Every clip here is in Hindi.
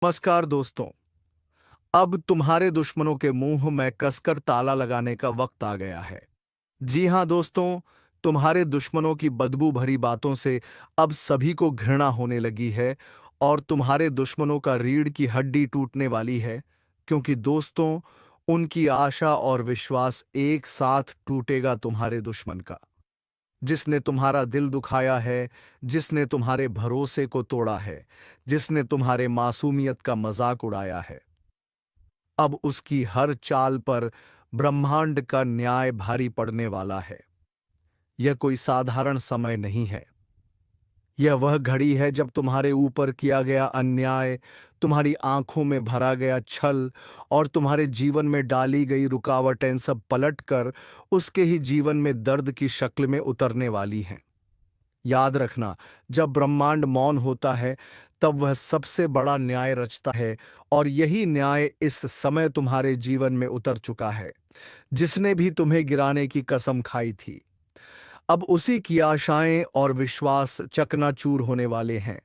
नमस्कार दोस्तों। अब तुम्हारे दुश्मनों के मुंह में कसकर ताला लगाने का वक्त आ गया है। जी हां दोस्तों, तुम्हारे दुश्मनों की बदबू भरी बातों से अब सभी को घृणा होने लगी है और तुम्हारे दुश्मनों का रीढ़ की हड्डी टूटने वाली है, क्योंकि दोस्तों, उनकी आशा और विश्वास एक साथ टूटेगा तुम्हारे दुश्मन का। जिसने तुम्हारा दिल दुखाया है, जिसने तुम्हारे भरोसे को तोड़ा है, जिसने तुम्हारे मासूमियत का मजाक उड़ाया है, अब उसकी हर चाल पर ब्रह्मांड का न्याय भारी पड़ने वाला है। यह कोई साधारण समय नहीं है। यह वह घड़ी है जब तुम्हारे ऊपर किया गया अन्याय, तुम्हारी आंखों में भरा गया छल और तुम्हारे जीवन में डाली गई रुकावटें सब पलटकर उसके ही जीवन में दर्द की शक्ल में उतरने वाली हैं। याद रखना, जब ब्रह्मांड मौन होता है तब वह सबसे बड़ा न्याय रचता है, और यही न्याय इस समय तुम्हारे जीवन में उतर चुका है। जिसने भी तुम्हें गिराने की कसम खाई थी, अब उसी की आशाएं और विश्वास चकनाचूर होने वाले हैं।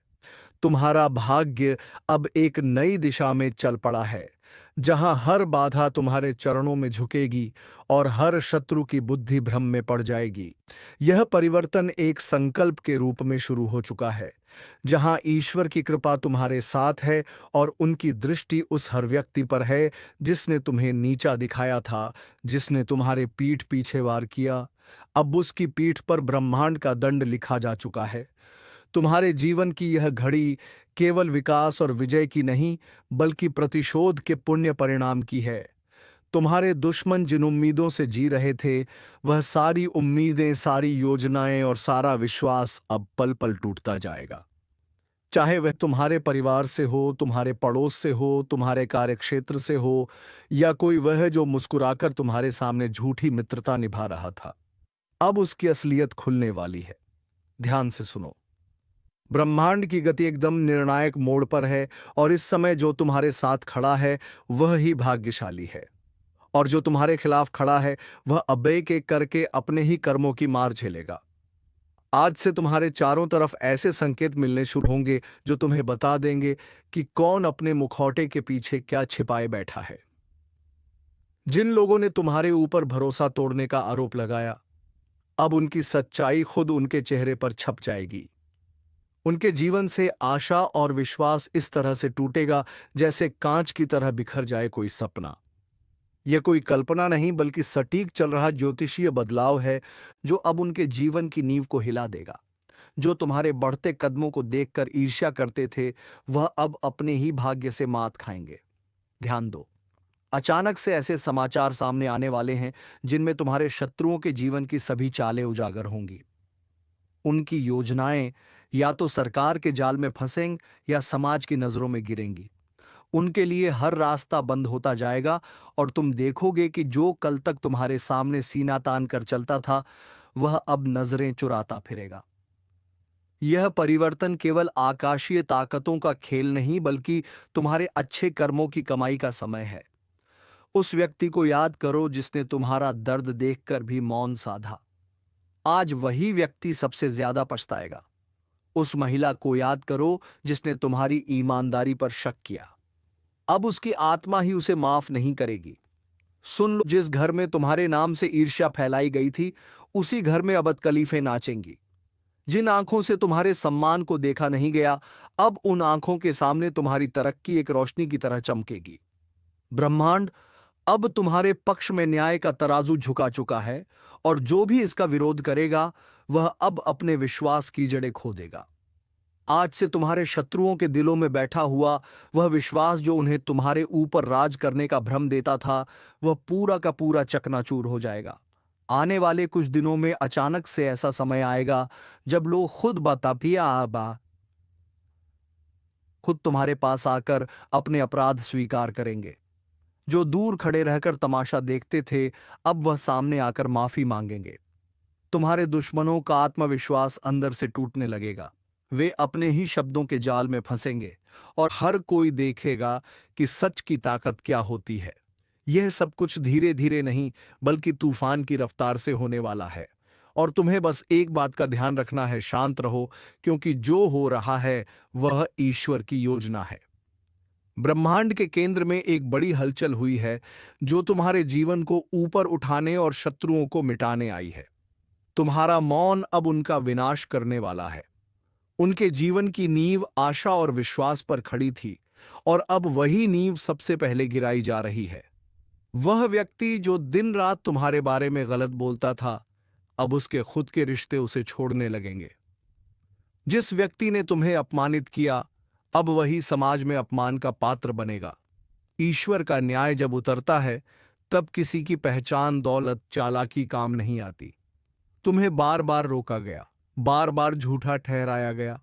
तुम्हारा भाग्य अब एक नई दिशा में चल पड़ा है, जहां हर बाधा तुम्हारे चरणों में झुकेगी और हर शत्रु की बुद्धि भ्रम में पड़ जाएगी। यह परिवर्तन एक संकल्प के रूप में शुरू हो चुका है, जहां ईश्वर की कृपा तुम्हारे साथ है और उनकी दृष्टि उस हर व्यक्ति पर है जिसने तुम्हें नीचा दिखाया था, जिसने तुम्हारे पीठ पीछे वार किया। अब उसकी पीठ पर ब्रह्मांड का दंड लिखा जा चुका है। तुम्हारे जीवन की यह घड़ी केवल विकास और विजय की नहीं, बल्कि प्रतिशोध के पुण्य परिणाम की है। तुम्हारे दुश्मन जिन उम्मीदों से जी रहे थे, वह सारी उम्मीदें, सारी योजनाएं और सारा विश्वास अब पल पल टूटता जाएगा। चाहे वह तुम्हारे परिवार से हो, तुम्हारे पड़ोस से हो, तुम्हारे कार्यक्षेत्र से हो, या कोई वह जो मुस्कुराकर तुम्हारे सामने झूठी मित्रता निभा रहा था। अब उसकी असलियत खुलने वाली है। ध्यान से सुनो। ब्रह्मांड की गति एकदम निर्णायक मोड़ पर है, और इस समय जो तुम्हारे साथ खड़ा है वह ही भाग्यशाली है, और जो तुम्हारे खिलाफ खड़ा है वह अब एक एक करके अपने ही कर्मों की मार झेलेगा। आज से तुम्हारे चारों तरफ ऐसे संकेत मिलने शुरू होंगे जो तुम्हें बता देंगे कि कौन अपने मुखौटे के पीछे क्या छिपाए बैठा है। जिन लोगों ने तुम्हारे ऊपर भरोसा तोड़ने का आरोप लगाया, अब उनकी सच्चाई खुद उनके चेहरे पर छप जाएगी। उनके जीवन से आशा और विश्वास इस तरह से टूटेगा जैसे कांच की तरह बिखर जाए कोई सपना। यह कोई कल्पना नहीं, बल्कि सटीक चल रहा ज्योतिषीय बदलाव है, जो अब उनके जीवन की नींव को हिला देगा। जो तुम्हारे बढ़ते कदमों को देखकर ईर्ष्या करते थे, वह अब अपने ही भाग्य से मात खाएंगे। ध्यान दो, अचानक से ऐसे समाचार सामने आने वाले हैं जिनमें तुम्हारे शत्रुओं के जीवन की सभी चालें उजागर होंगी। उनकी योजनाएं या तो सरकार के जाल में फंसेंगी या समाज की नजरों में गिरेंगी। उनके लिए हर रास्ता बंद होता जाएगा, और तुम देखोगे कि जो कल तक तुम्हारे सामने सीना तान कर चलता था, वह अब नजरें चुराता फिरेगा। यह परिवर्तन केवल आकाशीय ताकतों का खेल नहीं, बल्कि तुम्हारे अच्छे कर्मों की कमाई का समय है। उस व्यक्ति को याद करो जिसने तुम्हारा दर्द देखकर भी मौन साधा। आज वही व्यक्ति सबसे ज्यादा पछताएगा। उस महिला को याद करो जिसने तुम्हारी ईमानदारी पर शक किया। अब उसकी आत्मा ही उसे माफ नहीं करेगी। सुन लो, जिस घर में तुम्हारे नाम से ईर्ष्या फैलाई गई थी, उसी घर में अब तकलीफें नाचेंगी। जिन आंखों से तुम्हारे सम्मान को देखा नहीं गया, अब उन आंखों के सामने तुम्हारी तरक्की एक रोशनी की तरह चमकेगी। ब्रह्मांड अब तुम्हारे पक्ष में न्याय का तराजू झुका चुका है, और जो भी इसका विरोध करेगा वह अब अपने विश्वास की जड़ें खो देगा। आज से तुम्हारे शत्रुओं के दिलों में बैठा हुआ वह विश्वास जो उन्हें तुम्हारे ऊपर राज करने का भ्रम देता था, वह पूरा का पूरा चकनाचूर हो जाएगा। आने वाले कुछ दिनों में अचानक से ऐसा समय आएगा जब लोग खुद तुम्हारे पास आकर अपने अपराध स्वीकार करेंगे। जो दूर खड़े रहकर तमाशा देखते थे, अब वह सामने आकर माफी मांगेंगे। तुम्हारे दुश्मनों का आत्मविश्वास अंदर से टूटने लगेगा। वे अपने ही शब्दों के जाल में फंसेंगे, और हर कोई देखेगा कि सच की ताकत क्या होती है। यह सब कुछ धीरे धीरे नहीं, बल्कि तूफान की रफ्तार से होने वाला है। और तुम्हें बस एक बात का ध्यान रखना है, शांत रहो, क्योंकि जो हो रहा है वह ईश्वर की योजना है। ब्रह्मांड के केंद्र में एक बड़ी हलचल हुई है जो तुम्हारे जीवन को ऊपर उठाने और शत्रुओं को मिटाने आई है। तुम्हारा मौन अब उनका विनाश करने वाला है। उनके जीवन की नींव आशा और विश्वास पर खड़ी थी और अब वही नींव सबसे पहले गिराई जा रही है। वह व्यक्ति जो दिन रात तुम्हारे बारे में गलत बोलता था, अब उसके खुद के रिश्ते उसे छोड़ने लगेंगे। जिस व्यक्ति ने तुम्हें अपमानित किया, अब वही समाज में अपमान का पात्र बनेगा। ईश्वर का न्याय जब उतरता है, तब किसी की पहचान, दौलत, चालाकी काम नहीं आती। तुम्हें बार बार रोका गया, बार बार झूठा ठहराया गया,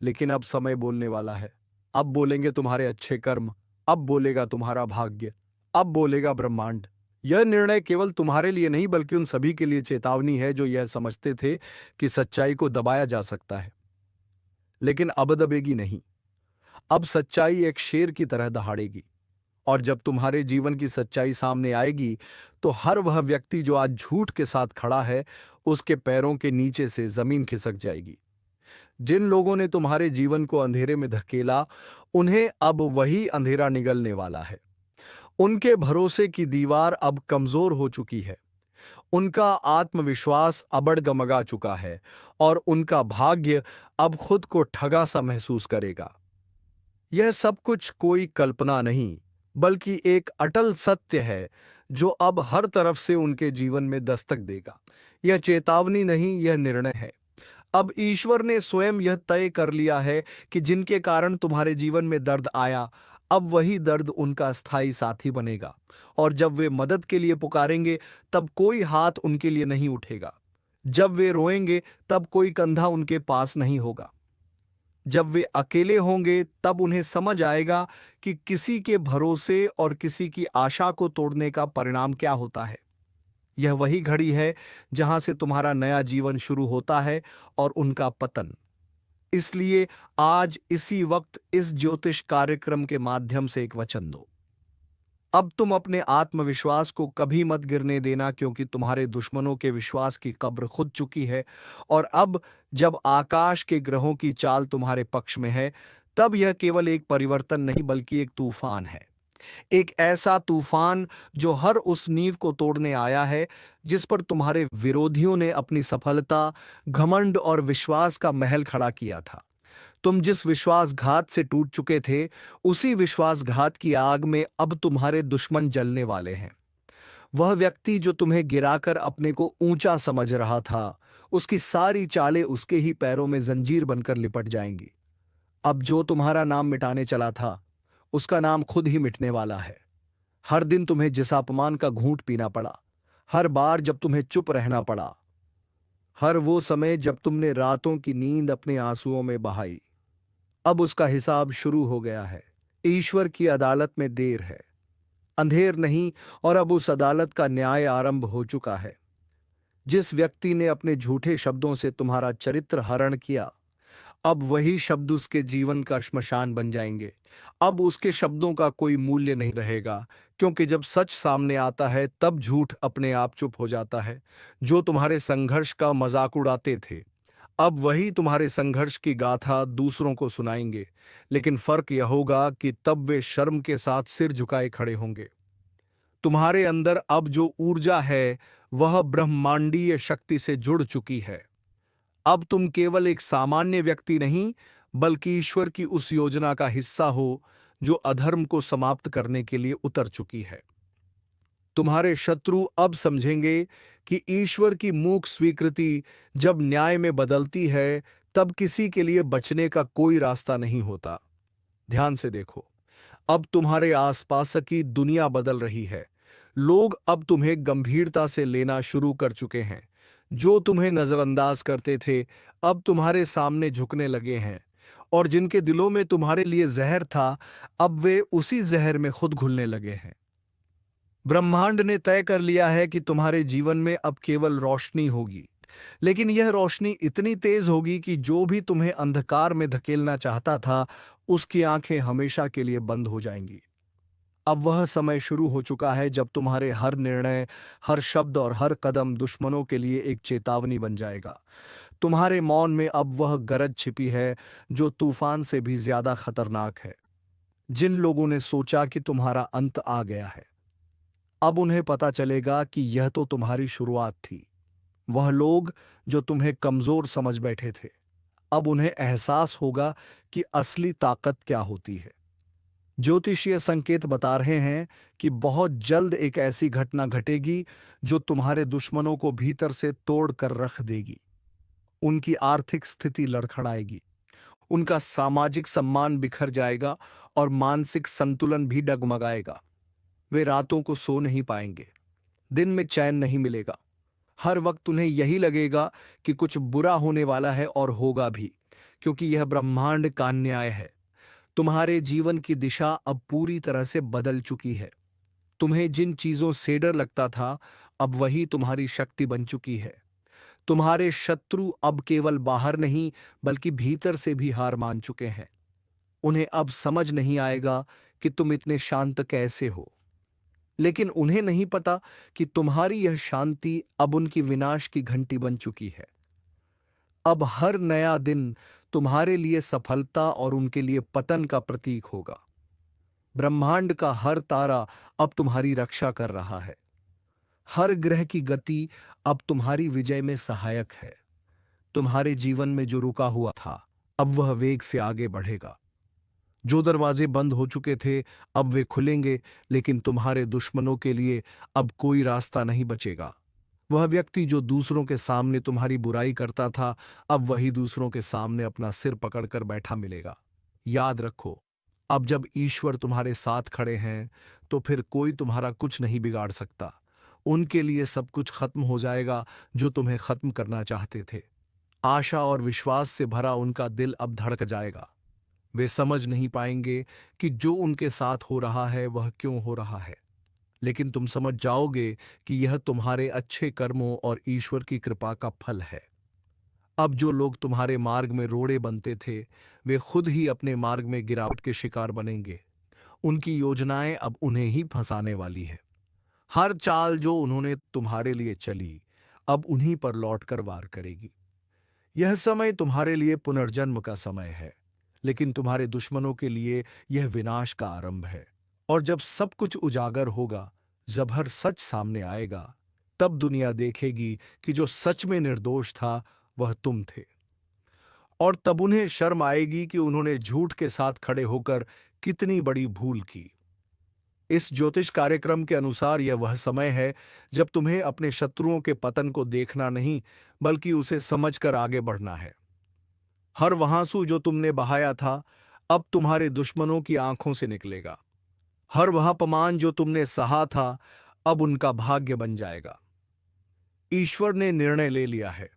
लेकिन अब समय बोलने वाला है। अब बोलेंगे तुम्हारे अच्छे कर्म, अब बोलेगा तुम्हारा भाग्य, अब बोलेगा ब्रह्मांड। यह निर्णय केवल तुम्हारे लिए नहीं बल्कि उन सभी के लिए चेतावनी है जो यह समझते थे कि सच्चाई को दबाया जा सकता है, लेकिन अब दबेगी नहीं। अब सच्चाई एक शेर की तरह दहाड़ेगी। और जब तुम्हारे जीवन की सच्चाई सामने आएगी, तो हर वह व्यक्ति जो आज झूठ के साथ खड़ा है, उसके पैरों के नीचे से जमीन खिसक जाएगी। जिन लोगों ने तुम्हारे जीवन को अंधेरे में धकेला, उन्हें अब वही अंधेरा निगलने वाला है। उनके भरोसे की दीवार अब कमजोर हो चुकी है। उनका आत्मविश्वास अब डगमगा चुका है और उनका भाग्य अब खुद को ठगा सा महसूस करेगा। यह सब कुछ कोई कल्पना नहीं, बल्कि एक अटल सत्य है जो अब हर तरफ से उनके जीवन में दस्तक देगा। यह चेतावनी नहीं, यह निर्णय है। अब ईश्वर ने स्वयं यह तय कर लिया है कि जिनके कारण तुम्हारे जीवन में दर्द आया, अब वही दर्द उनका स्थायी साथी बनेगा। और जब वे मदद के लिए पुकारेंगे, तब कोई हाथ उनके लिए नहीं उठेगा। जब वे रोएंगे, तब कोई कंधा उनके पास नहीं होगा। जब वे अकेले होंगे, तब उन्हें समझ आएगा कि किसी के भरोसे और किसी की आशा को तोड़ने का परिणाम क्या होता है। यह वही घड़ी है जहां से तुम्हारा नया जीवन शुरू होता है और उनका पतन। इसलिए आज इसी वक्त इस ज्योतिष कार्यक्रम के माध्यम से एक वचन दो। अब तुम अपने आत्मविश्वास को कभी मत गिरने देना, क्योंकि तुम्हारे दुश्मनों के विश्वास की कब्र खुद चुकी है। और अब जब आकाश के ग्रहों की चाल तुम्हारे पक्ष में है, तब यह केवल एक परिवर्तन नहीं बल्कि एक तूफान है। एक ऐसा तूफान जो हर उस नींव को तोड़ने आया है जिस पर तुम्हारे विरोधियों ने अपनी सफलता, घमंड और विश्वास का महल खड़ा किया था। तुम जिस विश्वासघात से टूट चुके थे, उसी विश्वासघात की आग में अब तुम्हारे दुश्मन जलने वाले हैं। वह व्यक्ति जो तुम्हें गिराकर अपने को ऊंचा समझ रहा था, उसकी सारी चालें उसके ही पैरों में जंजीर बनकर लिपट जाएंगी। अब जो तुम्हारा नाम मिटाने चला था, उसका नाम खुद ही मिटने वाला है। हर दिन तुम्हें जिस अपमान का घूंट पीना पड़ा, हर बार जब तुम्हें चुप रहना पड़ा, हर वो समय जब तुमने रातों की नींद अपने आंसुओं में बहाई, अब उसका हिसाब शुरू हो गया है। ईश्वर की अदालत में देर है, अंधेर नहीं, और अब उस अदालत का न्याय आरंभ हो चुका है। जिस व्यक्ति ने अपने झूठे शब्दों से तुम्हारा चरित्र हरण किया, अब वही शब्द उसके जीवन का श्मशान बन जाएंगे। अब उसके शब्दों का कोई मूल्य नहीं रहेगा, क्योंकि जब सच सामने आता है, तब झूठ अपने आप चुप हो जाता है। जो तुम्हारे संघर्ष का मजाक उड़ाते थे, अब वही तुम्हारे संघर्ष की गाथा दूसरों को सुनाएंगे। लेकिन फर्क यह होगा कि तब वे शर्म के साथ सिर झुकाए खड़े होंगे। तुम्हारे अंदर अब जो ऊर्जा है, वह ब्रह्मांडीय शक्ति से जुड़ चुकी है। अब तुम केवल एक सामान्य व्यक्ति नहीं, बल्कि ईश्वर की उस योजना का हिस्सा हो जो अधर्म को समाप्त करने के लिए उतर चुकी है। तुम्हारे शत्रु अब समझेंगे कि ईश्वर की मूक स्वीकृति जब न्याय में बदलती है, तब किसी के लिए बचने का कोई रास्ता नहीं होता। ध्यान से देखो, अब तुम्हारे आसपास की दुनिया बदल रही है। लोग अब तुम्हें गंभीरता से लेना शुरू कर चुके हैं। जो तुम्हें नजरअंदाज करते थे, अब तुम्हारे सामने झुकने लगे हैं। और जिनके दिलों में तुम्हारे लिए जहर था, अब वे उसी जहर में खुद घुलने लगे हैं। ब्रह्मांड ने तय कर लिया है कि तुम्हारे जीवन में अब केवल रोशनी होगी, लेकिन यह रोशनी इतनी तेज होगी कि जो भी तुम्हें अंधकार में धकेलना चाहता था, उसकी आंखें हमेशा के लिए बंद हो जाएंगी। अब वह समय शुरू हो चुका है जब तुम्हारे हर निर्णय, हर शब्द और हर कदम दुश्मनों के लिए एक चेतावनी बन जाएगा। तुम्हारे मौन में अब वह गरज छिपी है जो तूफान से भी ज्यादा खतरनाक है। जिन लोगों ने सोचा कि तुम्हारा अंत आ गया है, अब उन्हें पता चलेगा कि यह तो तुम्हारी शुरुआत थी। वह लोग जो तुम्हें कमजोर समझ बैठे थे, अब उन्हें एहसास होगा कि असली ताकत क्या होती है। ज्योतिषीय संकेत बता रहे हैं कि बहुत जल्द एक ऐसी घटना घटेगी जो तुम्हारे दुश्मनों को भीतर से तोड़ कर रख देगी। उनकी आर्थिक स्थिति लड़खड़ाएगी, उनका सामाजिक सम्मान बिखर जाएगा और मानसिक संतुलन भी डगमगाएगा। वे रातों को सो नहीं पाएंगे, दिन में चैन नहीं मिलेगा। हर वक्त उन्हें यही लगेगा कि कुछ बुरा होने वाला है, और होगा भी, क्योंकि यह ब्रह्मांड का न्याय है। तुम्हारे जीवन की दिशा अब पूरी तरह से बदल चुकी है। तुम्हें जिन चीजों से डर लगता था, अब वही तुम्हारी शक्ति बन चुकी है। तुम्हारे शत्रु अब केवल बाहर नहीं, बल्कि भीतर से भी हार मान चुके हैं। उन्हें अब समझ नहीं आएगा कि तुम इतने शांत कैसे हो, लेकिन उन्हें नहीं पता कि तुम्हारी यह शांति अब उनकी विनाश की घंटी बन चुकी है। अब हर नया दिन तुम्हारे लिए सफलता और उनके लिए पतन का प्रतीक होगा। ब्रह्मांड का हर तारा अब तुम्हारी रक्षा कर रहा है। हर ग्रह की गति अब तुम्हारी विजय में सहायक है। तुम्हारे जीवन में जो रुका हुआ था, अब वह वेग से आगे बढ़ेगा। जो दरवाजे बंद हो चुके थे, अब वे खुलेंगे, लेकिन तुम्हारे दुश्मनों के लिए अब कोई रास्ता नहीं बचेगा। वह व्यक्ति जो दूसरों के सामने तुम्हारी बुराई करता था, अब वही दूसरों के सामने अपना सिर पकड़कर बैठा मिलेगा। याद रखो, अब जब ईश्वर तुम्हारे साथ खड़े हैं, तो फिर कोई तुम्हारा कुछ नहीं बिगाड़ सकता। उनके लिए सब कुछ खत्म हो जाएगा जो तुम्हें खत्म करना चाहते थे। आशा और विश्वास से भरा उनका दिल अब धड़क जाएगा। वे समझ नहीं पाएंगे कि जो उनके साथ हो रहा है वह क्यों हो रहा है, लेकिन तुम समझ जाओगे कि यह तुम्हारे अच्छे कर्मों और ईश्वर की कृपा का फल है। अब जो लोग तुम्हारे मार्ग में रोड़े बनते थे, वे खुद ही अपने मार्ग में गिरावट के शिकार बनेंगे। उनकी योजनाएं अब उन्हें ही फंसाने वाली है। हर चाल जो उन्होंने तुम्हारे लिए चली, अब उन्हीं पर लौटकर वार करेगी। यह समय तुम्हारे लिए पुनर्जन्म का समय है, लेकिन तुम्हारे दुश्मनों के लिए यह विनाश का आरंभ है। और जब सब कुछ उजागर होगा, जब हर सच सामने आएगा, तब दुनिया देखेगी कि जो सच में निर्दोष था वह तुम थे। और तब उन्हें शर्म आएगी कि उन्होंने झूठ के साथ खड़े होकर कितनी बड़ी भूल की। इस ज्योतिष कार्यक्रम के अनुसार यह वह समय है जब तुम्हें अपने शत्रुओं के पतन को देखना नहीं, बल्कि उसे समझकर आगे बढ़ना है। हर वह आंसू जो तुमने बहाया था, अब तुम्हारे दुश्मनों की आंखों से निकलेगा। हर वह अपमान जो तुमने सहा था, अब उनका भाग्य बन जाएगा। ईश्वर ने निर्णय ले लिया है।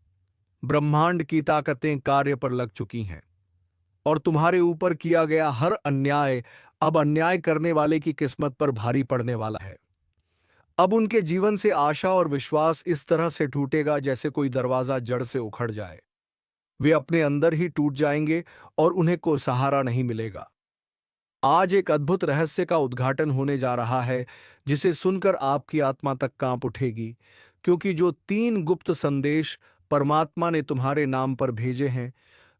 ब्रह्मांड की ताकतें कार्य पर लग चुकी हैं, और तुम्हारे ऊपर किया गया हर अन्याय अब अन्याय करने वाले की किस्मत पर भारी पड़ने वाला है। अब उनके जीवन से आशा और विश्वास इस तरह से टूटेगा जैसे कोई दरवाजा जड़ से उखड़ जाए। वे अपने अंदर ही टूट जाएंगे और उन्हें कोई सहारा नहीं मिलेगा। आज एक अद्भुत रहस्य का उद्घाटन होने जा रहा है, जिसे सुनकर आपकी आत्मा तक कांप उठेगी, क्योंकि जो 3 गुप्त संदेश परमात्मा ने तुम्हारे नाम पर भेजे हैं,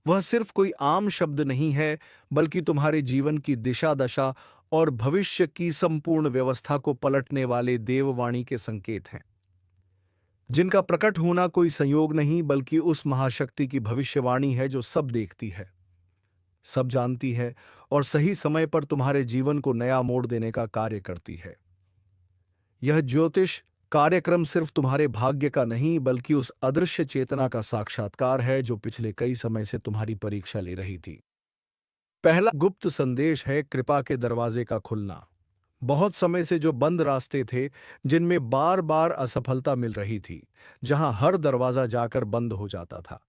वह सिर्फ कोई आम शब्द नहीं है, बल्कि तुम्हारे जीवन की दिशा दशा और भविष्य की संपूर्ण व्यवस्था को पलटने वाले देववाणी के संकेत हैं, जिनका प्रकट होना कोई संयोग नहीं, बल्कि उस महाशक्ति की भविष्यवाणी है जो सब देखती है, सब जानती है और सही समय पर तुम्हारे जीवन को नया मोड़ देने का कार्य करती है। यह ज्योतिष कार्यक्रम सिर्फ तुम्हारे भाग्य का नहीं, बल्कि उस अदृश्य चेतना का साक्षात्कार है जो पिछले कई समय से तुम्हारी परीक्षा ले रही थी। पहला गुप्त संदेश है कृपा के दरवाजे का खुलना। बहुत समय से जो बंद रास्ते थे, जिनमें बार बार असफलता मिल रही थी, जहां हर दरवाजा जाकर बंद हो जाता था,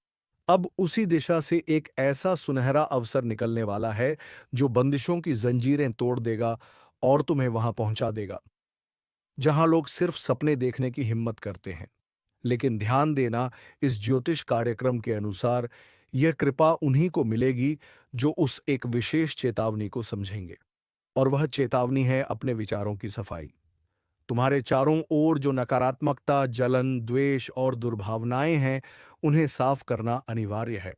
अब उसी दिशा से एक ऐसा सुनहरा अवसर निकलने वाला है जो बंदिशों की जंजीरें तोड़ देगा और तुम्हें वहां पहुंचा देगा जहां लोग सिर्फ सपने देखने की हिम्मत करते हैं। लेकिन ध्यान देना, इस ज्योतिष कार्यक्रम के अनुसार यह कृपा उन्हीं को मिलेगी जो उस एक विशेष चेतावनी को समझेंगे। और वह चेतावनी है अपने विचारों की सफाई। तुम्हारे चारों ओर जो नकारात्मकता, जलन, द्वेष और दुर्भावनाएं हैं, उन्हें साफ करना अनिवार्य है,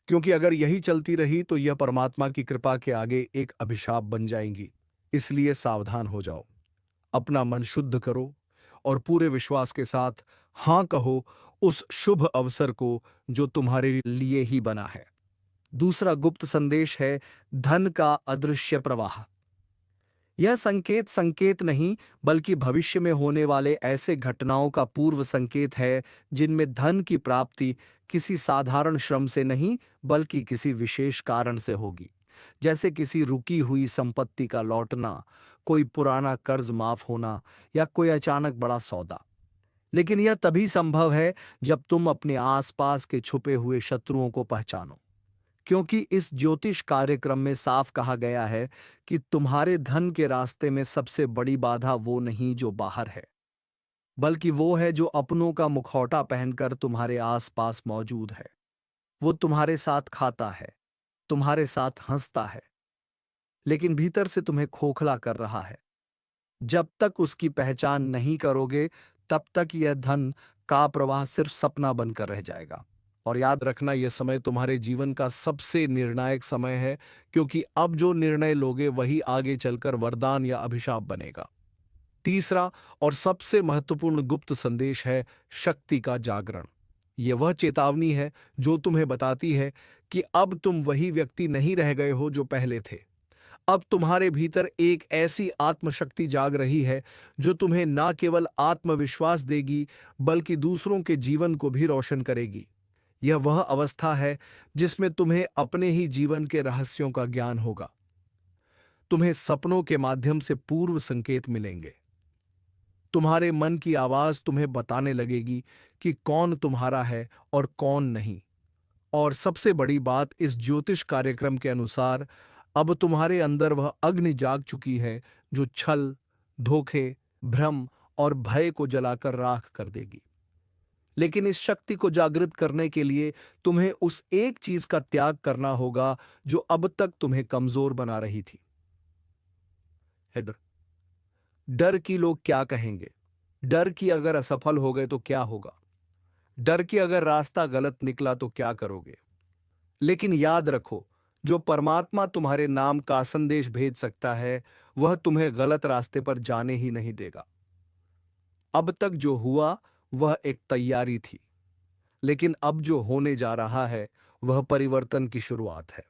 क्योंकि अगर यही चलती रही तो यह परमात्मा की कृपा के आगे एक अभिशाप बन जाएंगी। इसलिए सावधान हो जाओ, अपना मन शुद्ध करो और पूरे विश्वास के साथ हां कहो उस शुभ अवसर को जो तुम्हारे लिए ही बना है। दूसरा गुप्त संदेश है धन का अदृश्य प्रवाह। यह संकेत संकेत नहीं बल्कि भविष्य में होने वाले ऐसे घटनाओं का पूर्व संकेत है जिनमें धन की प्राप्ति किसी साधारण श्रम से नहीं बल्कि किसी विशेष कारण से होगी। जैसे किसी रुकी हुई संपत्ति का लौटना, कोई पुराना कर्ज माफ होना या कोई अचानक बड़ा सौदा। लेकिन यह तभी संभव है जब तुम अपने आसपास के छुपे हुए शत्रुओं को पहचानो, क्योंकि इस ज्योतिष कार्यक्रम में साफ कहा गया है कि तुम्हारे धन के रास्ते में सबसे बड़ी बाधा वो नहीं जो बाहर है, बल्कि वो है जो अपनों का मुखौटा पहनकर तुम्हारे आसपास मौजूद है। वो तुम्हारे साथ खाता है, तुम्हारे साथ हंसता है, लेकिन भीतर से तुम्हें खोखला कर रहा है। जब तक उसकी पहचान नहीं करोगे, तब तक यह धन का प्रवाह सिर्फ सपना बनकर रह जाएगा। और याद रखना, यह समय तुम्हारे जीवन का सबसे निर्णायक समय है, क्योंकि अब जो निर्णय लोगे वही आगे चलकर वरदान या अभिशाप बनेगा। तीसरा और सबसे महत्वपूर्ण गुप्त संदेश है शक्ति का जागरण। यह वह चेतावनी है जो तुम्हें बताती है कि अब तुम वही व्यक्ति नहीं रह गए हो जो पहले थे। अब तुम्हारे भीतर एक ऐसी आत्मशक्ति जाग रही है जो तुम्हें न केवल आत्मविश्वास देगी बल्कि दूसरों के जीवन को भी रोशन करेगी। यह वह अवस्था है जिसमें तुम्हें अपने ही जीवन के रहस्यों का ज्ञान होगा। तुम्हें सपनों के माध्यम से पूर्व संकेत मिलेंगे। तुम्हारे मन की आवाज तुम्हें बताने लगेगी कि कौन तुम्हारा है और कौन नहीं। और सबसे बड़ी बात, इस ज्योतिष कार्यक्रम के अनुसार अब तुम्हारे अंदर वह अग्नि जाग चुकी है जो छल, धोखे, भ्रम और भय को जलाकर राख कर देगी। लेकिन इस शक्ति को जागृत करने के लिए तुम्हें उस एक चीज का त्याग करना होगा जो अब तक तुम्हें कमजोर बना रही थी। है डर। डर कि लोग क्या कहेंगे, डर कि अगर असफल हो गए तो क्या होगा, डर कि अगर रास्ता गलत निकला तो क्या करोगे। लेकिन याद रखो, जो परमात्मा तुम्हारे नाम का संदेश भेज सकता है वह तुम्हें गलत रास्ते पर जाने ही नहीं देगा। अब तक जो हुआ वह एक तैयारी थी, लेकिन अब जो होने जा रहा है वह परिवर्तन की शुरुआत है।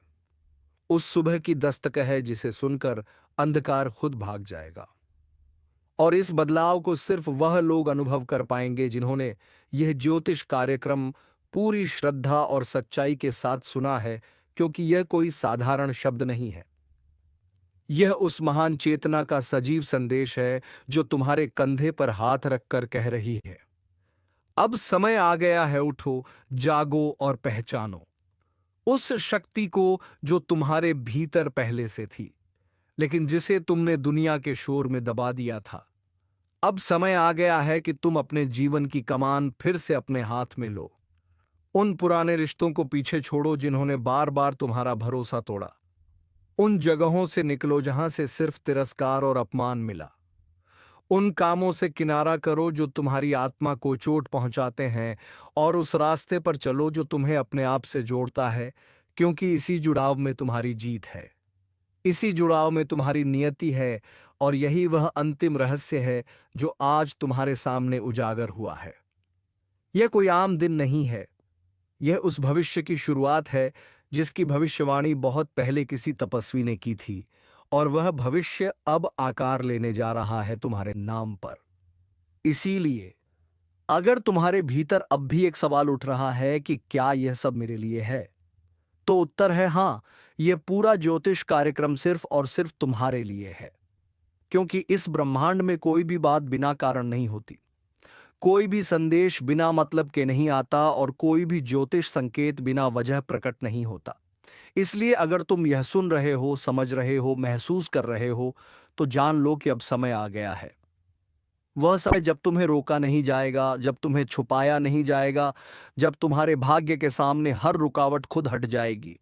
उस सुबह की दस्तक है जिसे सुनकर अंधकार खुद भाग जाएगा। और इस बदलाव को सिर्फ वह लोग अनुभव कर पाएंगे जिन्होंने यह ज्योतिष कार्यक्रम पूरी श्रद्धा और सच्चाई के साथ सुना है, क्योंकि यह कोई साधारण शब्द नहीं है। यह उस महान चेतना का सजीव संदेश है जो तुम्हारे कंधे पर हाथ रखकर कह रही है, अब समय आ गया है, उठो, जागो और पहचानो उस शक्ति को जो तुम्हारे भीतर पहले से थी, लेकिन जिसे तुमने दुनिया के शोर में दबा दिया था। अब समय आ गया है कि तुम अपने जीवन की कमान फिर से अपने हाथ में लो। उन पुराने रिश्तों को पीछे छोड़ो जिन्होंने बार बार तुम्हारा भरोसा तोड़ा। उन जगहों से निकलो जहां से सिर्फ तिरस्कार और अपमान मिला। उन कामों से किनारा करो जो तुम्हारी आत्मा को चोट पहुंचाते हैं और उस रास्ते पर चलो जो तुम्हें अपने आप से जोड़ता है, क्योंकि इसी जुड़ाव में तुम्हारी जीत है, इसी जुड़ाव में तुम्हारी नियति है और यही वह अंतिम रहस्य है जो आज तुम्हारे सामने उजागर हुआ है। यह कोई आम दिन नहीं है, यह उस भविष्य की शुरुआत है जिसकी भविष्यवाणी बहुत पहले किसी तपस्वी ने की थी, और वह भविष्य अब आकार लेने जा रहा है तुम्हारे नाम पर। इसीलिए अगर तुम्हारे भीतर अब भी एक सवाल उठ रहा है कि क्या यह सब मेरे लिए है, तो उत्तर है हां, यह पूरा ज्योतिष कार्यक्रम सिर्फ और सिर्फ तुम्हारे लिए है। क्योंकि इस ब्रह्मांड में कोई भी बात बिना कारण नहीं होती, कोई भी संदेश बिना मतलब के नहीं आता और कोई भी ज्योतिष संकेत बिना वजह प्रकट नहीं होता। इसलिए अगर तुम यह सुन रहे हो, समझ रहे हो, महसूस कर रहे हो, तो जान लो कि अब समय आ गया है। वह समय जब तुम्हें रोका नहीं जाएगा, जब तुम्हें छुपाया नहीं जाएगा, जब तुम्हारे भाग्य के सामने हर रुकावट खुद हट जाएगी।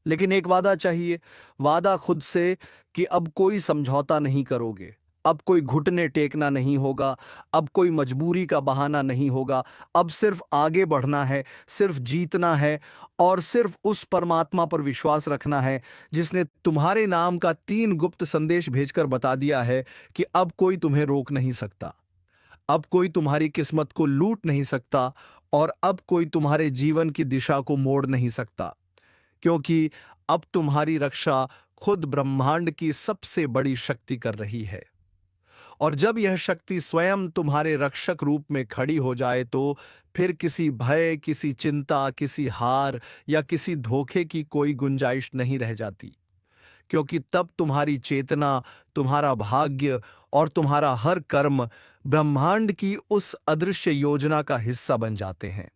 लेकिन एक वादा चाहिए, वादा खुद से कि अब कोई समझौता नहीं करोगे, अब कोई घुटने टेकना नहीं होगा, अब कोई मजबूरी का बहाना नहीं होगा। अब सिर्फ आगे बढ़ना है, सिर्फ जीतना है और सिर्फ उस परमात्मा पर विश्वास रखना है जिसने तुम्हारे नाम का 3 गुप्त संदेश भेजकर बता दिया है कि अब कोई तुम्हें रोक नहीं सकता, अब कोई तुम्हारी किस्मत को लूट नहीं सकता और अब कोई तुम्हारे जीवन की दिशा को मोड़ नहीं सकता, क्योंकि अब तुम्हारी रक्षा खुद ब्रह्मांड की सबसे बड़ी शक्ति कर रही है। और जब यह शक्ति स्वयं तुम्हारे रक्षक रूप में खड़ी हो जाए तो फिर किसी भय, किसी चिंता, किसी हार या किसी धोखे की कोई गुंजाइश नहीं रह जाती, क्योंकि तब तुम्हारी चेतना, तुम्हारा भाग्य और तुम्हारा हर कर्म ब्रह्मांड की उस अदृश्य योजना का हिस्सा बन जाते हैं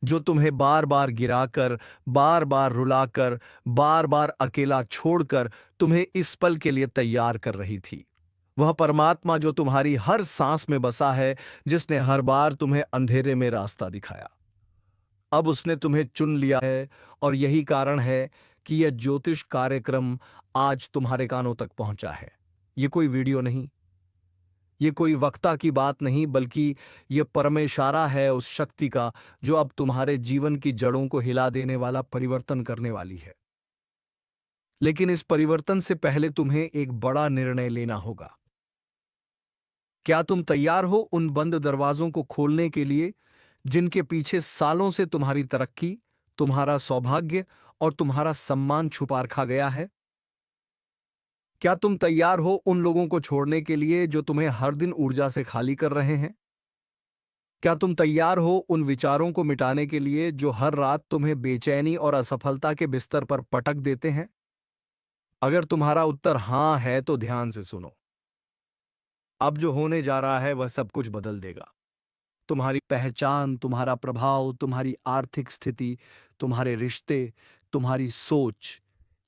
जो तुम्हें बार बार गिराकर, बार बार रुलाकर, बार बार अकेला छोड़कर तुम्हें इस पल के लिए तैयार कर रही थी। वह परमात्मा जो तुम्हारी हर सांस में बसा है, जिसने हर बार तुम्हें अंधेरे में रास्ता दिखाया, अब उसने तुम्हें चुन लिया है। और यही कारण है कि यह ज्योतिष कार्यक्रम आज तुम्हारे कानों तक पहुंचा है। ये कोई वीडियो नहीं, ये कोई वक्ता की बात नहीं, बल्कि यह परम इशारा है उस शक्ति का जो अब तुम्हारे जीवन की जड़ों को हिला देने वाला परिवर्तन करने वाली है। लेकिन इस परिवर्तन से पहले तुम्हें एक बड़ा निर्णय लेना होगा। क्या तुम तैयार हो उन बंद दरवाजों को खोलने के लिए जिनके पीछे सालों से तुम्हारी तरक्की, तुम्हारा सौभाग्य और तुम्हारा सम्मान छुपा रखा गया है? क्या तुम तैयार हो उन लोगों को छोड़ने के लिए जो तुम्हें हर दिन ऊर्जा से खाली कर रहे हैं? क्या तुम तैयार हो उन विचारों को मिटाने के लिए जो हर रात तुम्हें बेचैनी और असफलता के बिस्तर पर पटक देते हैं? अगर तुम्हारा उत्तर हां है तो ध्यान से सुनो। अब जो होने जा रहा है वह सब कुछ बदल देगा। तुम्हारी पहचान, तुम्हारा प्रभाव, तुम्हारी आर्थिक स्थिति, तुम्हारे रिश्ते, तुम्हारी सोच,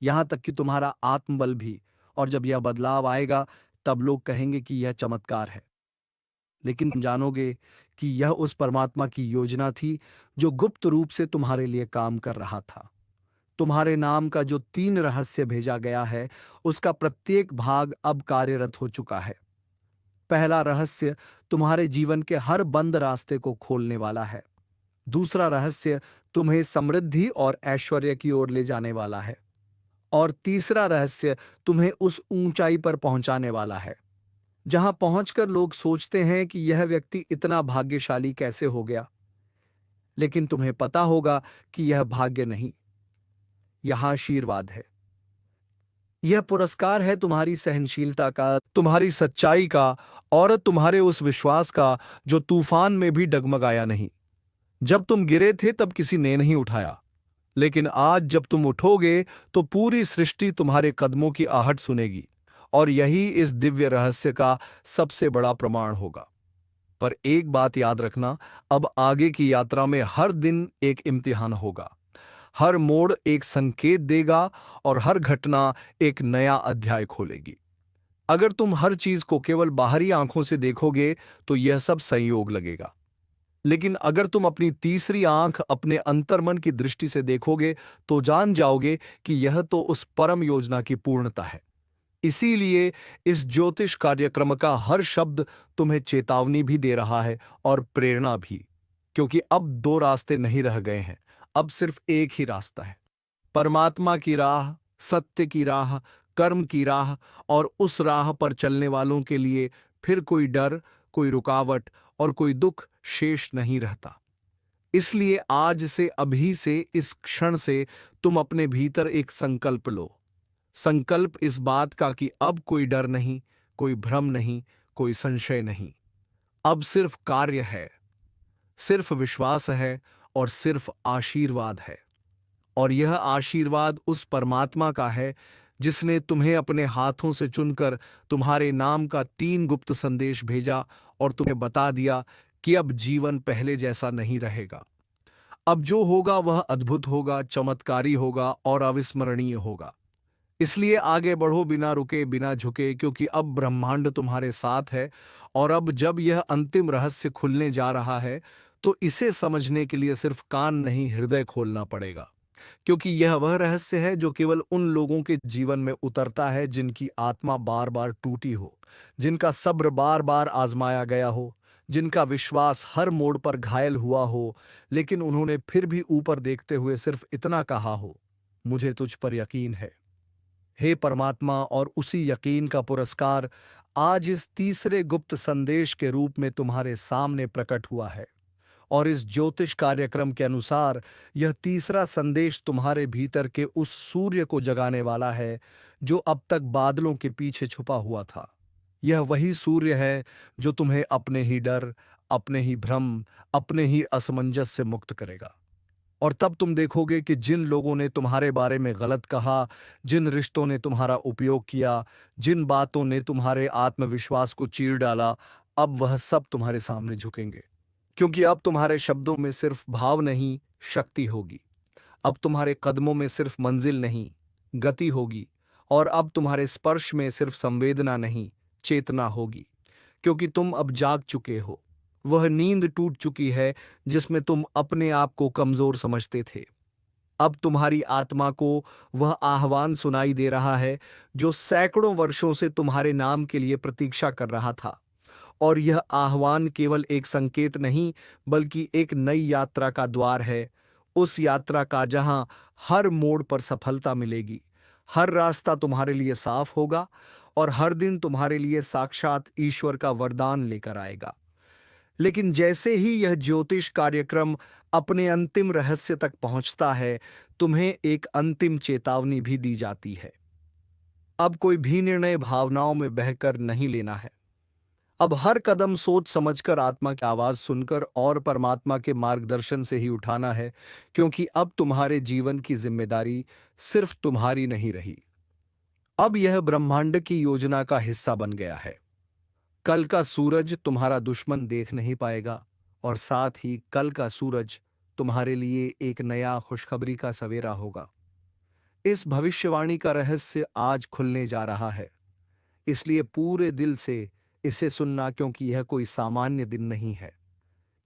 यहां तक कि तुम्हारा आत्मबल भी। और जब यह बदलाव आएगा तब लोग कहेंगे कि यह चमत्कार है, लेकिन तुम जानोगे कि यह उस परमात्मा की योजना थी जो गुप्त रूप से तुम्हारे लिए काम कर रहा था। तुम्हारे नाम का जो 3 रहस्य भेजा गया है उसका प्रत्येक भाग अब कार्यरत हो चुका है। पहला रहस्य तुम्हारे जीवन के हर बंद रास्ते को खोलने वाला है। दूसरा रहस्य तुम्हें समृद्धि और ऐश्वर्य की ओर ले जाने वाला है। और तीसरा रहस्य तुम्हें उस ऊंचाई पर पहुंचाने वाला है जहां पहुंचकर लोग सोचते हैं कि यह व्यक्ति इतना भाग्यशाली कैसे हो गया। लेकिन तुम्हें पता होगा कि यह भाग्य नहीं, यह आशीर्वाद है। यह पुरस्कार है तुम्हारी सहनशीलता का, तुम्हारी सच्चाई का और तुम्हारे उस विश्वास का जो तूफान में भी डगमगाया नहीं। जब तुम गिरे थे तब किसी ने नहीं उठाया, लेकिन आज जब तुम उठोगे तो पूरी सृष्टि तुम्हारे कदमों की आहट सुनेगी। और यही इस दिव्य रहस्य का सबसे बड़ा प्रमाण होगा। पर एक बात याद रखना, अब आगे की यात्रा में हर दिन एक इम्तिहान होगा। हर मोड़ एक संकेत देगा और हर घटना एक नया अध्याय खोलेगी। अगर तुम हर चीज को केवल बाहरी आंखों से देखोगे तो यह सब संयोग लगेगा, लेकिन अगर तुम अपनी तीसरी आंख, अपने अंतर्मन की दृष्टि से देखोगे तो जान जाओगे कि यह तो उस परम योजना की पूर्णता है। इसीलिए इस ज्योतिष कार्यक्रम का हर शब्द तुम्हें चेतावनी भी दे रहा है और प्रेरणा भी, क्योंकि अब 2 रास्ते नहीं रह गए हैं, अब सिर्फ एक ही रास्ता है। परमात्मा की राह, सत्य की राह, कर्म की राह। और उस राह पर चलने वालों के लिए फिर कोई डर, कोई रुकावट और कोई दुख शेष नहीं रहता। इसलिए आज से, अभी से, इस क्षण से तुम अपने भीतर एक संकल्प लो। संकल्प इस बात का कि अब कोई डर नहीं, कोई भ्रम नहीं, कोई संशय नहीं। अब सिर्फ कार्य है, सिर्फ विश्वास है और सिर्फ आशीर्वाद है। और यह आशीर्वाद उस परमात्मा का है जिसने तुम्हें अपने हाथों से चुनकर तुम्हारे नाम का 3 गुप्त संदेश भेजा और तुम्हें बता दिया कि अब जीवन पहले जैसा नहीं रहेगा। अब जो होगा वह अद्भुत होगा, चमत्कारी होगा और अविस्मरणीय होगा। इसलिए आगे बढ़ो बिना रुके, बिना झुके, क्योंकि अब ब्रह्मांड तुम्हारे साथ है। और अब जब यह अंतिम रहस्य खुलने जा रहा है तो इसे समझने के लिए सिर्फ कान नहीं, हृदय खोलना पड़ेगा। क्योंकि यह वह रहस्य है जो केवल उन लोगों के जीवन में उतरता है जिनकी आत्मा बार बार टूटी हो, जिनका सब्र बार बार आजमाया गया हो, जिनका विश्वास हर मोड़ पर घायल हुआ हो, लेकिन उन्होंने फिर भी ऊपर देखते हुए सिर्फ इतना कहा हो, मुझे तुझ पर यकीन है। हे परमात्मा, और उसी यकीन का पुरस्कार आज इस तीसरे गुप्त संदेश के रूप में तुम्हारे सामने प्रकट हुआ है। और इस ज्योतिष कार्यक्रम के अनुसार यह तीसरा संदेश तुम्हारे भीतर के उस सूर्य को जगाने वाला है जो अब तक बादलों के पीछे छुपा हुआ था। यह वही सूर्य है जो तुम्हें अपने ही डर, अपने ही भ्रम, अपने ही असमंजस से मुक्त करेगा। और तब तुम देखोगे कि जिन लोगों ने तुम्हारे बारे में गलत कहा, जिन रिश्तों ने तुम्हारा उपयोग किया, जिन बातों ने तुम्हारे आत्मविश्वास को चीर डाला, अब वह सब तुम्हारे सामने झुकेंगे। क्योंकि अब तुम्हारे शब्दों में सिर्फ भाव नहीं, शक्ति होगी। अब तुम्हारे कदमों में सिर्फ मंजिल नहीं, गति होगी। और अब तुम्हारे स्पर्श में सिर्फ संवेदना नहीं, चेतना होगी। क्योंकि तुम अब जाग चुके हो। वह नींद टूट चुकी है जिसमें तुम अपने आप को कमजोर समझते थे। अब तुम्हारी आत्मा को वह आह्वान सुनाई दे रहा है जो सैकड़ों वर्षों से तुम्हारे नाम के लिए प्रतीक्षा कर रहा था। और यह आह्वान केवल एक संकेत नहीं, बल्कि एक नई यात्रा का द्वार है। उस यात्रा का जहां हर मोड़ पर सफलता मिलेगी, हर रास्ता तुम्हारे लिए साफ होगा और हर दिन तुम्हारे लिए साक्षात ईश्वर का वरदान लेकर आएगा। लेकिन जैसे ही यह ज्योतिष कार्यक्रम अपने अंतिम रहस्य तक पहुंचता है, तुम्हें एक अंतिम चेतावनी भी दी जाती है। अब कोई भी निर्णय भावनाओं में बहकर नहीं लेना है। अब हर कदम सोच समझकर, आत्मा की आवाज सुनकर और परमात्मा के मार्गदर्शन से ही उठाना है। क्योंकि अब तुम्हारे जीवन की जिम्मेदारी सिर्फ तुम्हारी नहीं रही। अब यह ब्रह्मांड की योजना का हिस्सा बन गया है। कल का सूरज तुम्हारा दुश्मन देख नहीं पाएगा, और साथ ही कल का सूरज तुम्हारे लिए एक नया खुशखबरी का सवेरा होगा। इस भविष्यवाणी का रहस्य आज खुलने जा रहा है। इसलिए पूरे दिल से इसे सुनना, क्योंकि यह कोई सामान्य दिन नहीं है।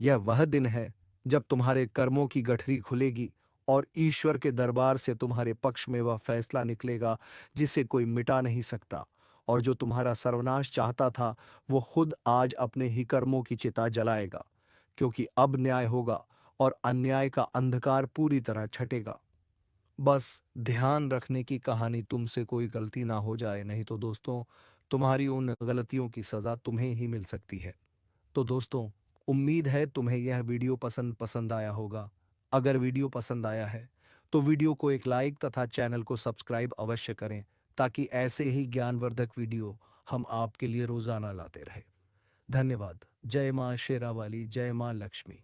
यह वह दिन है जब तुम्हारे कर्मों की गठरी खुलेगी और ईश्वर के दरबार से तुम्हारे पक्ष में वह फैसला निकलेगा जिसे कोई मिटा नहीं सकता। और जो तुम्हारा सर्वनाश चाहता था, वो खुद आज अपने ही कर्मों की चिता जलाएगा। क्योंकि अब न्याय होगा और अन्याय का अंधकार पूरी तरह छटेगा। बस ध्यान रखने की कहानी, तुमसे कोई गलती ना हो जाए, नहीं तो दोस्तों, तुम्हारी उन गलतियों की सज़ा तुम्हें ही मिल सकती है। तो दोस्तों, उम्मीद है तुम्हें यह वीडियो पसंद पसंद आया होगा। अगर वीडियो पसंद आया है तो वीडियो को एक लाइक तथा चैनल को सब्सक्राइब अवश्य करें, ताकि ऐसे ही ज्ञानवर्धक वीडियो हम आपके लिए रोजाना लाते रहे। धन्यवाद। जय माँ शेरावाली, जय माँ लक्ष्मी।